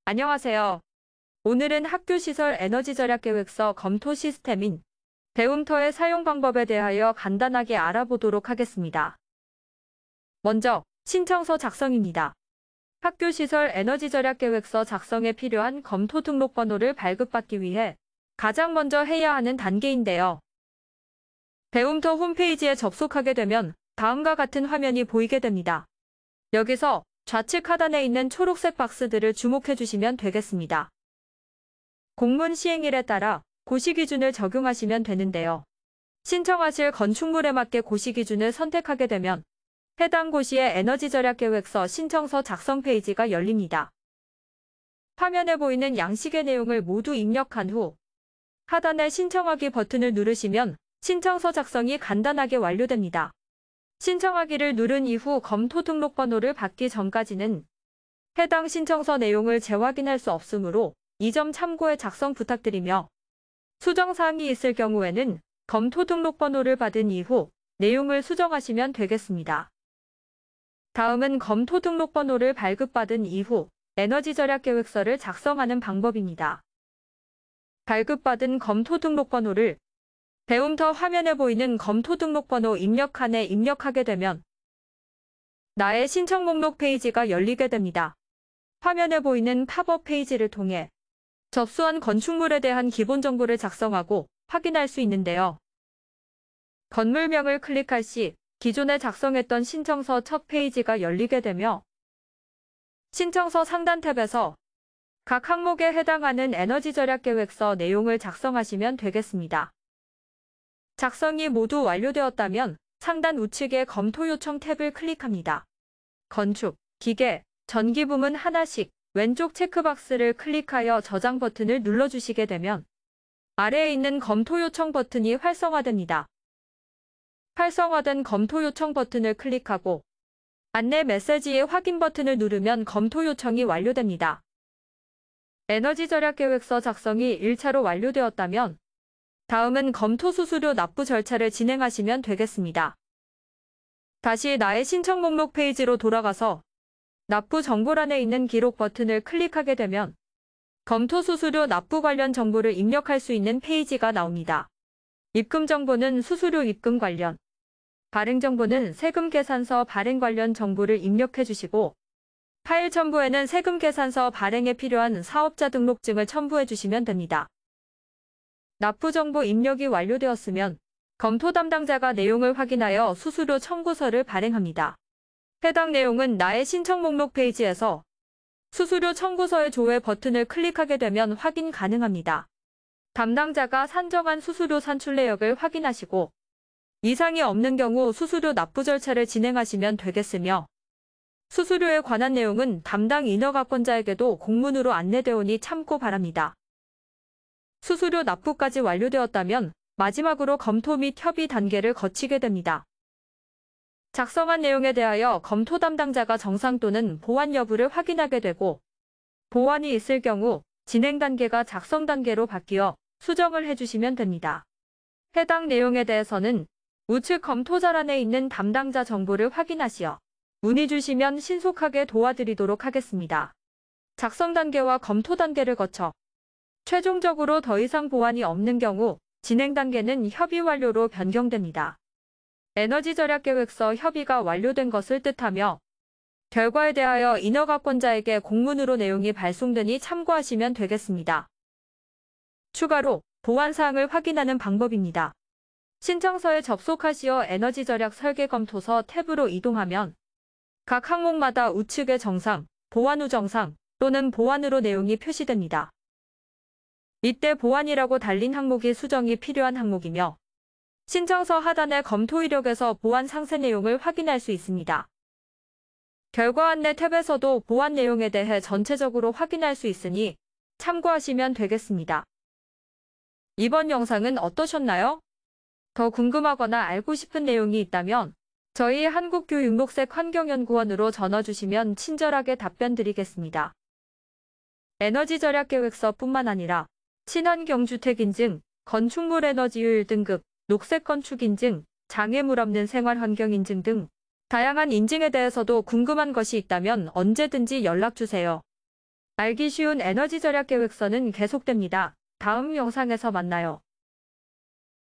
안녕하세요. 오늘은 학교시설 에너지절약계획서 검토 시스템인 배움터의 사용 방법에 대하여 간단하게 알아보도록 하겠습니다. 먼저 신청서 작성입니다. 학교시설 에너지절약계획서 작성에 필요한 검토 등록번호를 발급받기 위해 가장 먼저 해야 하는 단계인데요. 배움터 홈페이지에 접속하게 되면 다음과 같은 화면이 보이게 됩니다. 여기서 좌측 하단에 있는 초록색 박스들을 주목해 주시면 되겠습니다. 공문 시행일에 따라 고시기준을 적용하시면 되는데요. 신청하실 건축물에 맞게 고시기준을 선택하게 되면 해당 고시의 에너지절약계획서 신청서 작성 페이지가 열립니다. 화면에 보이는 양식의 내용을 모두 입력한 후 하단의 신청하기 버튼을 누르시면 신청서 작성이 간단하게 완료됩니다. 신청하기를 누른 이후 검토 등록번호를 받기 전까지는 해당 신청서 내용을 재확인할 수 없으므로 이 점 참고해 작성 부탁드리며 수정사항이 있을 경우에는 검토 등록번호를 받은 이후 내용을 수정하시면 되겠습니다. 다음은 검토 등록번호를 발급받은 이후 에너지절약계획서를 작성하는 방법입니다. 발급받은 검토 등록번호를 배움터 화면에 보이는 검토 등록번호 입력칸에 입력하게 되면 나의 신청 목록 페이지가 열리게 됩니다. 화면에 보이는 팝업 페이지를 통해 접수한 건축물에 대한 기본 정보를 작성하고 확인할 수 있는데요. 건물명을 클릭할 시 기존에 작성했던 신청서 첫 페이지가 열리게 되며 신청서 상단 탭에서 각 항목에 해당하는 에너지절약계획서 내용을 작성하시면 되겠습니다. 작성이 모두 완료되었다면 상단 우측의 검토 요청 탭을 클릭합니다. 건축, 기계, 전기 부문 하나씩 왼쪽 체크박스를 클릭하여 저장 버튼을 눌러주시게 되면 아래에 있는 검토 요청 버튼이 활성화됩니다. 활성화된 검토 요청 버튼을 클릭하고 안내 메시지의 확인 버튼을 누르면 검토 요청이 완료됩니다. 에너지절약계획서 작성이 1차로 완료되었다면 다음은 검토 수수료 납부 절차를 진행하시면 되겠습니다. 다시 나의 신청 목록 페이지로 돌아가서 납부 정보란에 있는 기록 버튼을 클릭하게 되면 검토 수수료 납부 관련 정보를 입력할 수 있는 페이지가 나옵니다. 입금 정보는 수수료 입금 관련, 발행 정보는 세금 계산서 발행 관련 정보를 입력해 주시고 파일 첨부에는 세금 계산서 발행에 필요한 사업자 등록증을 첨부해 주시면 됩니다. 납부 정보 입력이 완료되었으면 검토 담당자가 내용을 확인하여 수수료 청구서를 발행합니다. 해당 내용은 나의 신청 목록 페이지에서 수수료 청구서의 조회 버튼을 클릭하게 되면 확인 가능합니다. 담당자가 산정한 수수료 산출 내역을 확인하시고 이상이 없는 경우 수수료 납부 절차를 진행하시면 되겠으며 수수료에 관한 내용은 담당 인허가권자에게도 공문으로 안내되오니 참고 바랍니다. 수수료 납부까지 완료되었다면 마지막으로 검토 및 협의 단계를 거치게 됩니다. 작성한 내용에 대하여 검토 담당자가 정상 또는 보완 여부를 확인하게 되고 보완이 있을 경우 진행 단계가 작성 단계로 바뀌어 수정을 해주시면 됩니다. 해당 내용에 대해서는 우측 검토자란에 있는 담당자 정보를 확인하시어 문의 주시면 신속하게 도와드리도록 하겠습니다. 작성 단계와 검토 단계를 거쳐 최종적으로 더 이상 보완이 없는 경우 진행 단계는 협의 완료로 변경됩니다. 에너지절약계획서 협의가 완료된 것을 뜻하며 결과에 대하여 인허가권자에게 공문으로 내용이 발송되니 참고하시면 되겠습니다. 추가로 보완사항을 확인하는 방법입니다. 신청서에 접속하시어 에너지절약 설계검토서 탭으로 이동하면 각 항목마다 우측의 정상, 보완 후 정상 또는 보완으로 내용이 표시됩니다. 이때 보완이라고 달린 항목이 수정이 필요한 항목이며 신청서 하단의 검토 이력에서 보완 상세 내용을 확인할 수 있습니다. 결과 안내 탭에서도 보완 내용에 대해 전체적으로 확인할 수 있으니 참고하시면 되겠습니다. 이번 영상은 어떠셨나요? 더 궁금하거나 알고 싶은 내용이 있다면 저희 한국교육녹색환경연구원으로 전화 주시면 친절하게 답변 드리겠습니다. 에너지절약계획서뿐만 아니라 친환경 주택 인증, 건축물 에너지효율 등급, 녹색 건축 인증, 장애물 없는 생활환경 인증 등 다양한 인증에 대해서도 궁금한 것이 있다면 언제든지 연락 주세요. 알기 쉬운 에너지 절약 계획서는 계속됩니다. 다음 영상에서 만나요.